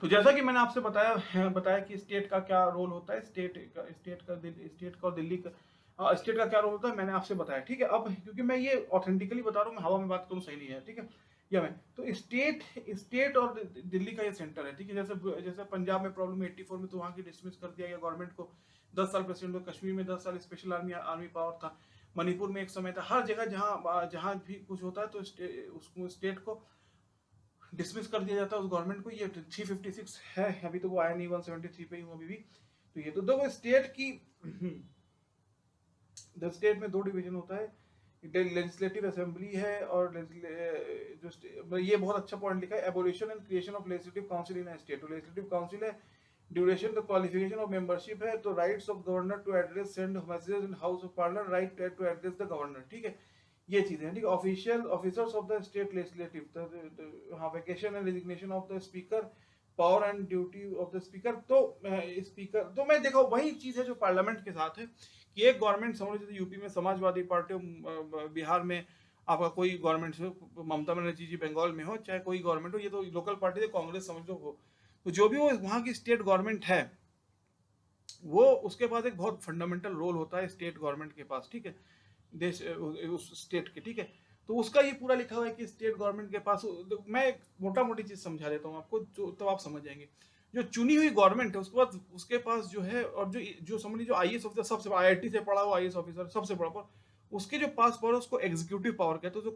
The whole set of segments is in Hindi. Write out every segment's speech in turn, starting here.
तो जैसा कि मैंने आपसे बताया कि स्टेट का क्या रोल होता है, स्टेट का और दिल्ली का स्टेट का क्या रोल होता है, मैंने आपसे बताया, ठीक है। अब क्योंकि मैं ये ऑथेंटिकली बता रहा हूँ, मैं हवा में बात करूँ सही नहीं है, ठीक है। या मैं तो स्टेट और दिल्ली का ये सेंटर है, ठीक है। जैसे जैसे पंजाब में प्रॉब्लम 84 में, तो वहाँ की डिसमिस कर दिया गया गवर्नमेंट को, 10 साल प्रेसिडेंट को, कश्मीर में 10 साल स्पेशल आर्मी आर्मी पावर था, मणिपुर में एक समय था, हर जगह जहाँ जहाँ भी कुछ होता है तो उसको स्टेट को डिसमिस कर दिया जाता है, उस गवर्नमेंट को। ये 356 है, अभी तो वो आया नहीं, 173 पे ही हूँ अभी भी। तो ये तो देखो स्टेट की स्टेट में दो डिवीजन होता है, लेजिस्लेटिव असेंबली है और ये बहुत अच्छा पॉइंट लिखा है, abolition and creation of legislative council in state. तो लेजिस्लेटिव काउंसिल है, duration the qualification of membership है, तो rights of governor to address send messages in house of parliament, right to address the governor, ठीक है। ये चीजें हैं, ठीक है। Official officers of the state legislative, हाँ, vacation and resignation of the speaker, power and duty of the speaker. तो स्पीकर तो मैं देखो वही चीज है जो पार्लियामेंट के साथ है, कि एक गवर्नमेंट समझ लीजिए यूपी में समाजवादी पार्टी हो, बिहार में आपका कोई गवर्नमेंट हो, ममता बनर्जी जी बंगाल में हो, चाहे कोई गवर्नमेंट हो, ये तो लोकल पार्टी है, कांग्रेस समझ लो हो, तो जो भी वो वहाँ की स्टेट गवर्नमेंट है, वो उसके पास एक बहुत फंडामेंटल रोल होता है स्टेट गवर्नमेंट के पास, ठीक है, देश उस स्टेट के, ठीक है। तो उसका ये पूरा लिखा हुआ है कि स्टेट गवर्नमेंट के पास, मैं एक मोटा मोटी चीज समझा देता हूँ आपको, जो तो आप समझ जाएंगे। जो चुनी हुई गवर्नमेंट है उसके बाद उसके पास जो है, और जो जो समझ लीजिए आईएएस ऑफिसर, सबसे आईआईटी से पढ़ा हुआ आईएएस ऑफिसर सबसे बड़ा पावर, उसके जो पास पावर है उसको एग्जीक्यूटिव पावर कहते हैं, जो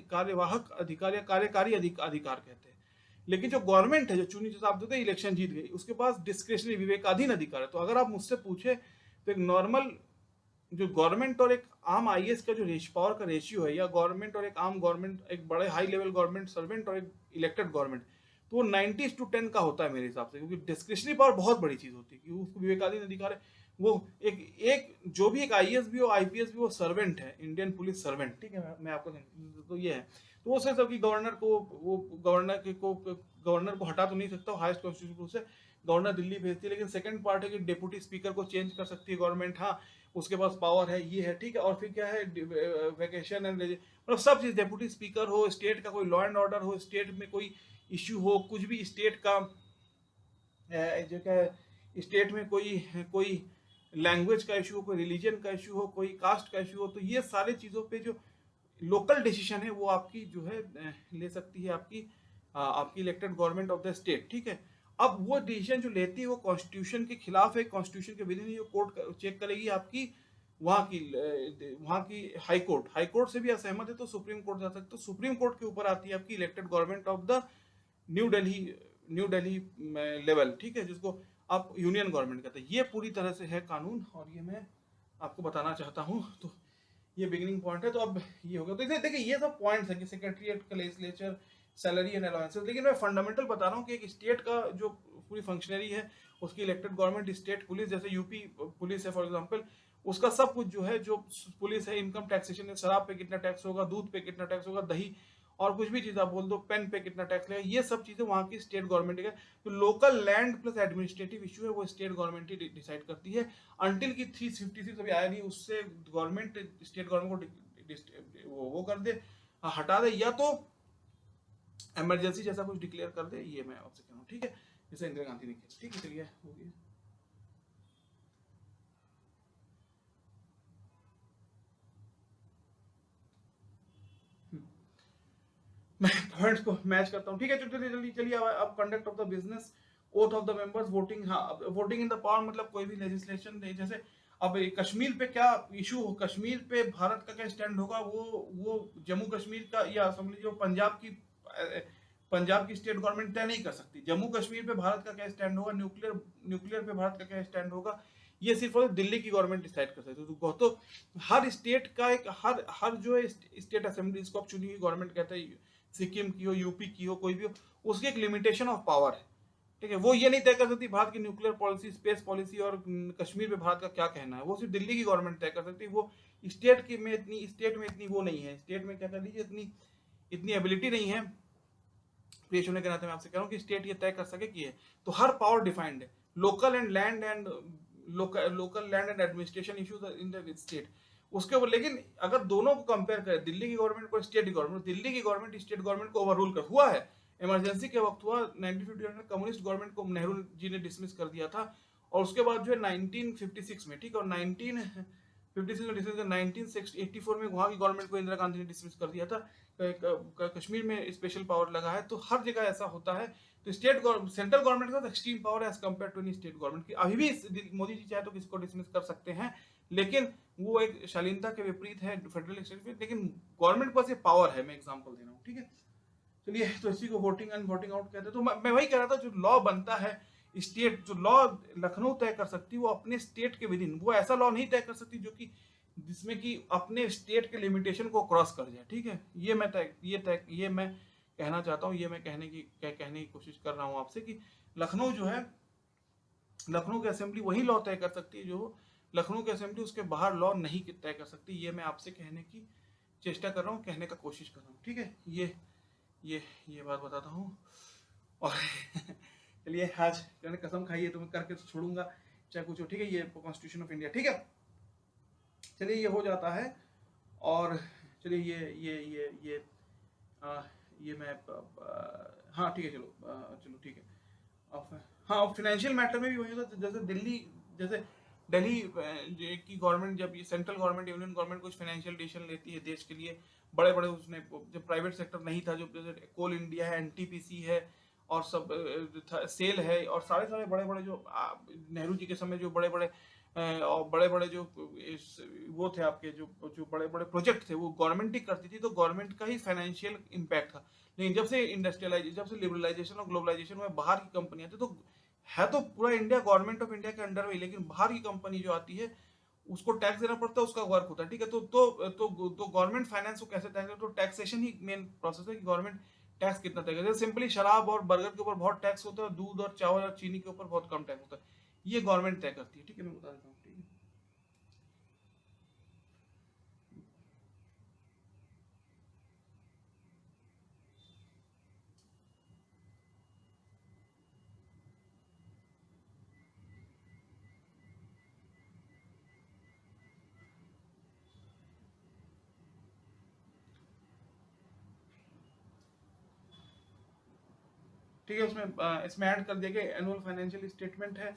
कार्यवाहक अधिकार या कार्यकारी अधिकार कहते हैं। लेकिन जो गवर्नमेंट है, जो चुनी, जैसे आप देते इलेक्शन जीत गई, उसके पास डिस्क्रिशनरी विवेकाधीन अधिकार है। तो अगर आप मुझसे पूछे तो एक नॉर्मल जो गवर्नमेंट और एक आम आईएएस का जो पावर का रेशियो है, या गवर्नमेंट और एक आम गवर्नमेंट, एक बड़े हाई लेवल गवर्नमेंट सर्वेंट और एक इलेक्टेड गवर्नमेंट, तो वो 90:10 का होता है मेरे हिसाब से, क्योंकि डिस्क्रिशनरी पावर बहुत बड़ी चीज होती है, कि उसको विवेकाधीन अधिकार है। वो एक एक जो भी एक आईएएस भी हो, आईपीएस भी, वो सर्वेंट है, इंडियन पुलिस सर्वेंट, ठीक है। मैं आपको तो ये है, तो वो सिर्फ कि गवर्नर को, वो गवर्नर को हटा तो नहीं सकता, हाईएस्ट कॉन्स्टिट्यूशनल से गवर्नर दिल्ली भेजती है। लेकिन सेकंड पार्ट है कि डिप्टी स्पीकर को चेंज कर सकती है गवर्नमेंट, हाँ, उसके पास पावर है, ये है, ठीक है। और फिर क्या है, वैकेशन एंड मतलब सब चीज, डेप्यूटी स्पीकर हो, स्टेट का कोई लॉ एंड ऑर्डर हो, स्टेट में कोई इश्यू हो, कुछ भी स्टेट का जो क्या है, स्टेट में कोई कोई लैंग्वेज का इशू हो, कोई रिलीजन का इशू हो, कोई कास्ट का इशू हो, तो ये सारी चीजों पे जो लोकल डिसीजन है वो आपकी जो है ले सकती है आपकी आपकी elected government of the state, ठीक है। अब वो डिसीजन जो लेती है वो कॉन्स्टिट्यूशन के खिलाफ है, कॉन्स्टिट्यूशन के विधि नहीं, वो कोर्ट चेक करेगी आपकी, वहाँ की हाई कोर्ट से भी असहमत है तो सुप्रीम कोर्ट जा सकते, तो सुप्रीम कोर्ट के ऊपर आती है आपकी elected government of the new Delhi new Delhi level, ठीक है, जिसको आप यूनियन गवर्नमेंट कहते हैं। ये पूरी तरह से है कानून, और ये मैं आपको बताना चाहता हूँ। तो ये बिगिनिंग पॉइंट है। तो अब ये हो गया, तो देखिए ये सब पॉइंट्स है कि सेक्रेटरीट का लेजिस्लेचर, सैलरी एंड अलाउंसेस। लेकिन मैं फंडामेंटल बता रहा हूँ कि एक स्टेट का जो पूरी फंक्शनरी है, उसकी इलेक्टेड गवर्नमेंट, स्टेट पुलिस, जैसे यूपी पुलिस है फॉर एग्जांपल, उसका सब कुछ जो है, जो पुलिस है, इनकम टैक्सेशन है, शराब पे कितना टैक्स होगा, दूध पे कितना टैक्स होगा, दही और कुछ भी चीज आप बोल दो, पेन पे कितना टैक्स लगेगा, ये सब चीजें वहाँ की स्टेट गवर्नमेंट है। तो local land plus administrative issue है वो स्टेट गवर्नमेंट ही डिसाइड करती है, अंटिल की 356 अभी आया नहीं, उससे गवर्नमेंट, स्टेट गवर्नमेंट को वो कर दे, हटा दे, या तो इमरजेंसी जैसा कुछ डिक्लेयर कर दे। ये मैं आपसे कह रहा हूँ, ठीक है, जैसे इंदिरा गांधी ने किया, ठीक है। चलिए, हो गया। मैं पॉइंट्स को मैच करता हूँ, ठीक है। चलिए जल्दी चलिए, अब conduct of the business, oath of the members, voting, हाँ, वोटिंग इन द पावर, मतलब कोई भी लेजिस्लेशन, जैसे अब कश्मीर पे क्या इशू हो, कश्मीर पे भारत का क्या स्टैंड होगा, वो जम्मू कश्मीर का, या समझ लीजिए पंजाब की स्टेट गवर्नमेंट तय नहीं कर सकती। जम्मू कश्मीर पे भारत का क्या स्टैंड होगा, न्यूक्लियर पे भारत का क्या स्टैंड होगा, ये सिर्फ और दिल्ली की गवर्नमेंट डिसाइड कर सकती है। तो हर स्टेट का एक, हर हर जो है स्टेट असेंबली, इसको आप चुनी हुई गवर्नमेंट कहते हैं, सिक्किम की हो, यूपी की हो, कोई भी हो, उसकी एक लिमिटेशन ऑफ पावर है, ठीक है। वो ये नहीं तय कर सकती भारत की न्यूक्लियर पॉलिसी, स्पेस पॉलिसी, और कश्मीर में भारत का क्या कहना है, वो सिर्फ दिल्ली की गवर्नमेंट तय कर सकती है। वो स्टेट में इतनी वो नहीं है, स्टेट में क्या कर लीजिए, इतनी इतनी एबिलिटी नहीं है, पेश होने के नाते मैं आपसे कह रहा हूँ कि स्टेट ये तय कर सके कि है। तो हर पावर डिफाइंड है, local land and administration issues in the state, उसके ऊपर। लेकिन अगर दोनों को कंपेयर करें, दिल्ली की गवर्नमेंट को स्टेट की गवर्नमेंट, दिल्ली की गवर्नमेंट स्टेट गवर्नमेंट को ओवररूल कर हुआ है, इमरजेंसी के वक्त हुआ 1951 में, कम्युनिस्ट गवर्नमेंट को नेहरू जी ने डिसमिस कर दिया था, और उसके बाद जो है 1956 में, ठीक है, और 1956 में डिसमिस कर, 1984 में वहाँ की गवर्नमेंट को इंदिरा गांधी ने डिसमिस कर दिया था। कश्मीर में स्पेशल पावर लगा है, तो हर जगह ऐसा होता है। तो सेंट्रल गवर्नमेंट के साथ extreme power as compared to any state government की। अभी भी मोदी जी चाहे तो किसी को डिसमिस कर सकते हैं, लेकिन वो एक शालीनता के विपरीत है फेडरल एक्सचेंज, लेकिन गवर्नमेंट के पास ये पावर है। मैं एग्जांपल दे रहा हूँ, ठीक है। चलिए, तो इसी को वोटिंग एंड वोटिंग आउट कहते हैं। तो मैं वही कह रहा था, जो लॉ बनता है स्टेट, जो लॉ लखनऊ तय कर सकती है वो अपने स्टेट के विदिन, वो ऐसा लॉ नहीं तय कर सकती जो कि जिसमें कि अपने स्टेट के लिमिटेशन को क्रॉस कर जाए, ठीक है। ये मैं कहना चाहता हूँ, ये मैं कहने की कोशिश कर रहा हूँ आपसे कि लखनऊ जो है, लखनऊ की असेंबली वही लॉ तय कर सकती है जो लखनऊ की असेंबली उसके बाहर लॉ नहीं तय कर सकती। ये मैं आपसे कहने की चेष्टा कर रहा हूँ, कहने का कोशिश कर रहा हूँ, ठीक है। ये बात बताता हूँ। और चलिए, आज मैंने कसम खाई है तो मैं करके तो छोड़ूंगा चाहे कुछ हो, ठीक है। ये कॉन्स्टिट्यूशन ऑफ इंडिया, ठीक है। चलिए, ये हो जाता है। और चलिए, ये मैं हाँ ठीक है, चलो ठीक है। अब हाँ, फाइनेंशियल मैटर में भी वही होता है, जैसे दिल्ली की गवर्नमेंट, जब ये सेंट्रल गवर्नमेंट, यूनियन गवर्नमेंट कुछ फाइनेंशियल डिसीजन लेती है देश के लिए, बड़े बड़े, उसने जब प्राइवेट सेक्टर नहीं था, जो जैसे कोल इंडिया है, एनटीपीसी है, और सब सेल है, और सारे बड़े बड़े जो नेहरू जी के समय जो बड़े बड़े और बड़े बड़े जो वो थे आपके, जो बड़े बड़े प्रोजेक्ट थे, वो गवर्नमेंट ही करती थी, तो गवर्नमेंट का ही फाइनेंशियल इम्पैक्ट था। लेकिन जब से लिबरलाइजेशन और ग्लोबलाइजेशन में बाहर की कंपनियां थी, तो है तो पूरा इंडिया गवर्नमेंट ऑफ इंडिया के अंडर में, लेकिन बाहर की कंपनी जो आती है उसको टैक्स देना पड़ता है, उसका वर्क होता है, ठीक है। तो गवर्नमेंट फाइनेंस को कैसे टैक्स, तो टैक्सेशन ही मेन प्रोसेस है कि गवर्नमेंट टैक्स कितना तय करती है। सिंपली शराब और बर्गर के ऊपर बहुत टैक्स होता है, दूध और चावल और चीनी के ऊपर बहुत कम टैक्स होता है, ये गवर्नमेंट तय करती है, ठीक है। मैं बता देता हूँ, ठीक है। ठीक है, उसमें इसमें ऐड कर दिया गया एनुअल फाइनेंशियल स्टेटमेंट है।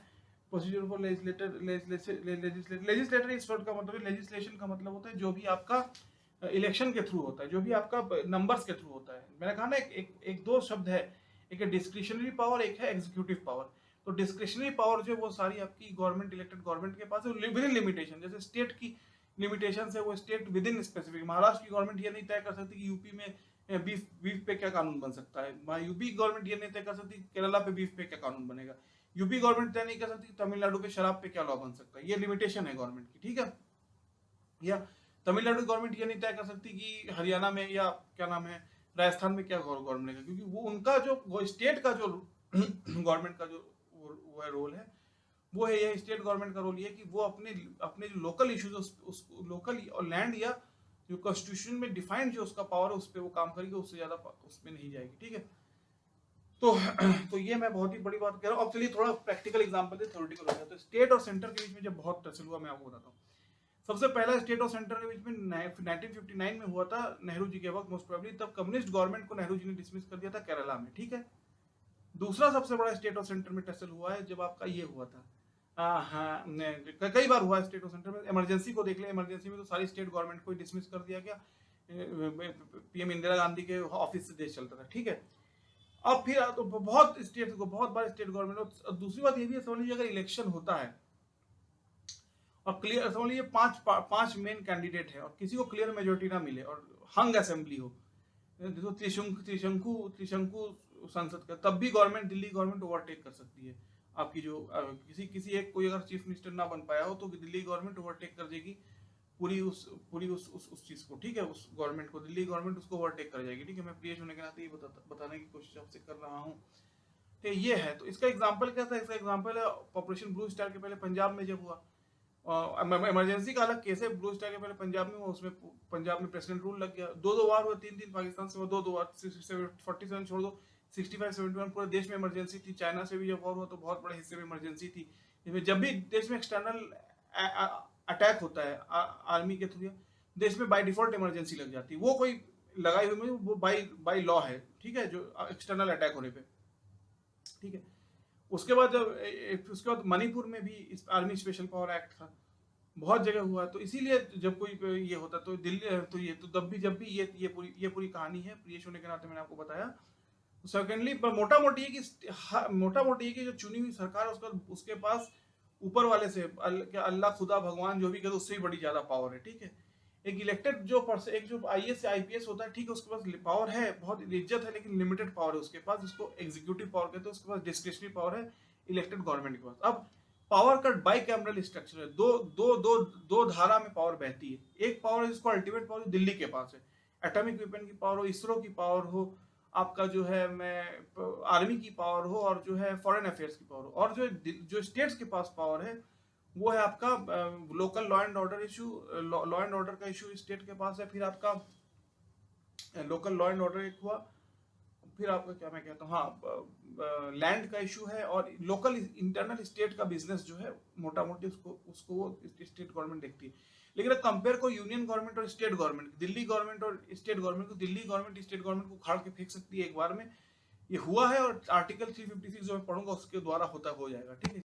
प्रोसीजर फॉर लेजिस्लेटर इस वर्ड का मतलब, लेजिस्लेशन का मतलब होता है जो भी आपका इलेक्शन के थ्रू होता है, जो भी आपका नंबर्स के थ्रू होता है। मैंने कहा ना, एक दो शब्द है, एक है डिस्क्रिशनरी पावर, एक है एग्जीक्यूटिव पावर। तो डिस्क्रिशनरी पावर जो है वो सारी आपकी गवर्नमेंट, इलेक्टेड गवर्नमेंट के पास है, विद इन लिमिटेशन। जैसे स्टेट की लिमिटेशन है, वो state with in specific. Maharashtra की गवर्नमेंट ये नहीं तय कर सकती कि यूपी में बीफ बीफ पे क्या कानून बन सकता है, यूपी गवर्नमेंट ये नहीं तय कर सकती केरला पे बीफ पे क्या कानून बनेगा, यूपी गवर्नमेंट तय नहीं कर सकती तमिलनाडु पे शराब पे क्या लॉ बन सकता है। ये लिमिटेशन है गवर्नमेंट की, ठीक है। या तमिलनाडु गवर्नमेंट ये नहीं तय कर सकती कि हरियाणा में या क्या नाम है राजस्थान में क्या गवर्नमेंट बनेगा, क्योंकि वो उनका जो वो स्टेट का जो गवर्नमेंट का जो वो है रोल है, वो है ये स्टेट गवर्नमेंट का रोल ये है कि वो अपने अपने जो लोकल इश्यूज उस लोकल और लैंड या जो कॉन्स्टिट्यूशन में डिफाइंड जो उसका पावर है उस पर वो काम करेगी, उससे ज्यादा उसमें नहीं जाएगी, ठीक है। तो तो ये मैं बहुत ही बड़ी बात कह रहा हूँ। अब चलिए थोड़ा प्रैक्टिकल एग्जांपल दे, थ्योरेटिकल हो गया। तो स्टेट और सेंटर के बीच में जब बहुत टसल हुआ, मैं आपको बताता हूँ। सबसे पहला स्टेट और सेंटर के बीच में 1959 में हुआ था, नेहरू जी के वक्त मोस्ट प्रोबेबली। तब कम्युनिस्ट गवर्नमेंट को नेहरू जी ने डिसमिस कर दिया था केरला में, ठीक है। दूसरा सबसे बड़ा स्टेट और सेंटर में टसल हुआ है जब आपका ये हुआ था, हाँ, कई बार हुआ स्टेट और सेंटर में। इमरजेंसी को देख लें, इमरजेंसी में तो सारी स्टेट गवर्नमेंट को डिसमिस कर दिया गया, पीएम इंदिरा गांधी के ऑफिस से देश चलता था, ठीक है। अब फिर तो बहुत स्टेट को बहुत बार स्टेट गवर्नमेंट। और दूसरी बात ये भी है, समझ लीजिए अगर इलेक्शन होता है और क्लियर, समझ लीजिए पांच मेन कैंडिडेट है और किसी को क्लियर मेजोरिटी ना मिले और हंग असेंबली हो, देखो त्रिशंकु संसद का, तब भी गवर्नमेंट, दिल्ली गवर्नमेंट ओवरटेक कर सकती है आपकी जो किसी एक कोई अगर चीफ मिनिस्टर ना बन पाया हो तो दिल्ली गवर्नमेंट ओवरटेक कर देगी पूरी उस चीज को, ठीक है। उस गवर्नमेंट को, दिल्ली गवर्नमेंट उसको ओवरटेक कर जाएगी, ठीक है। मैं प्रियेश होने के नाते ये बताने की कोशिश आपसे कर रहा हूँ। तो ये है, तो इसका एग्जाम्पल क्या था, इसका एग्जाम्पल है ऑपरेशन ब्लू स्टार के पहले पंजाब में जब हुआ, इमरजेंसी का अलग केस है, ब्लू स्टार के पहले पंजाब में हुआ, उसमें पंजाब में प्रेसिडेंट रूल लग गया, दो बार हुआ, तीन पाकिस्तान से हुआ, दो बार 47 छोड़ दो, 65-71 पूरे देश में इमरजेंसी थी। चाइना से भी जब वॉर हुआ तो बहुत बड़े हिस्से में इमरजेंसी थी। इसमें जब भी देश में एक्सटर्नल अटैक होता है आर्मी के थ्रू, देश में बाय डिफॉल्ट इमरजेंसी लग जाती है। वो कोई लगाई हुई में वो बाई बाई लॉ है, ठीक है, जो एक्सटर्नल अटैक होने पे, ठीक है। उसके बाद उसके बाद मणिपुर में भी इस आर्मी स्पेशल पावर एक्ट था, बहुत जगह हुआ। तो इसीलिए जब कोई ये होता तो दिल्ली तो ये तो जब भी ये पूरी कहानी है, प्रियेश होने के नाते मैंने आपको बताया। सेकेंडली मोटा मोटी है कि मोटा मोटी है कि जो चुनी हुई सरकार है उसका उसके पास ऊपर वाले से क्या अल्लाह खुदा भगवान जो भी कहते उससे भी बड़ी ज्यादा पावर है, ठीक है। एक इलेक्टेड एक जो आईएएस या आईपीएस होता है, ठीक है, उसके पास पावर है, बहुत इज्जत है, लेकिन लिमिटेड पावर है उसके पास, जिसको एग्जीक्यूटिव पावर कहते हैं। उसके पास डिस्क्रिशनरी पावर है इलेक्टेड गवर्नमेंट के पास। अब पावर का बाई कैमरल स्ट्रक्चर है, दो दो दो दो धारा में पावर बहती है। एक पावर है जिसको अल्टीमेट पावर दिल्ली के पास है, एटॉमिक वेपन की पावर हो, इसरो की पावर हो, आपका जो है मैं आर्मी की पावर हो, और जो है फॉरेन अफेयर्स की पावर हो। और जो स्टेट्स के पास पावर है वो है आपका local law and order issue, law and order का इशू स्टेट के पास है। फिर आपका लोकल लॉ एंड ऑर्डर एक हुआ, फिर आपका क्या मैं कहता हूँ, हाँ, लैंड का इशू है, और लोकल इंटरनल स्टेट का बिजनेस जो है मोटा मोटी उसको उसको वो स्टेट गवर्नमेंट देखती है। लेकिन अगर कंपेयर को यूनियन गवर्नमेंट और स्टेट गवर्नमेंट, दिल्ली गवर्नमेंट और स्टेट गवर्नमेंट को, दिल्ली गवर्नमेंट स्टेट गवर्नमेंट को उखाड़ के फेंक सकती है एक बार में। ये हुआ है, और आर्टिकल 356 जो मैं पढ़ूंगा उसके द्वारा हो जाएगा, ठीक है।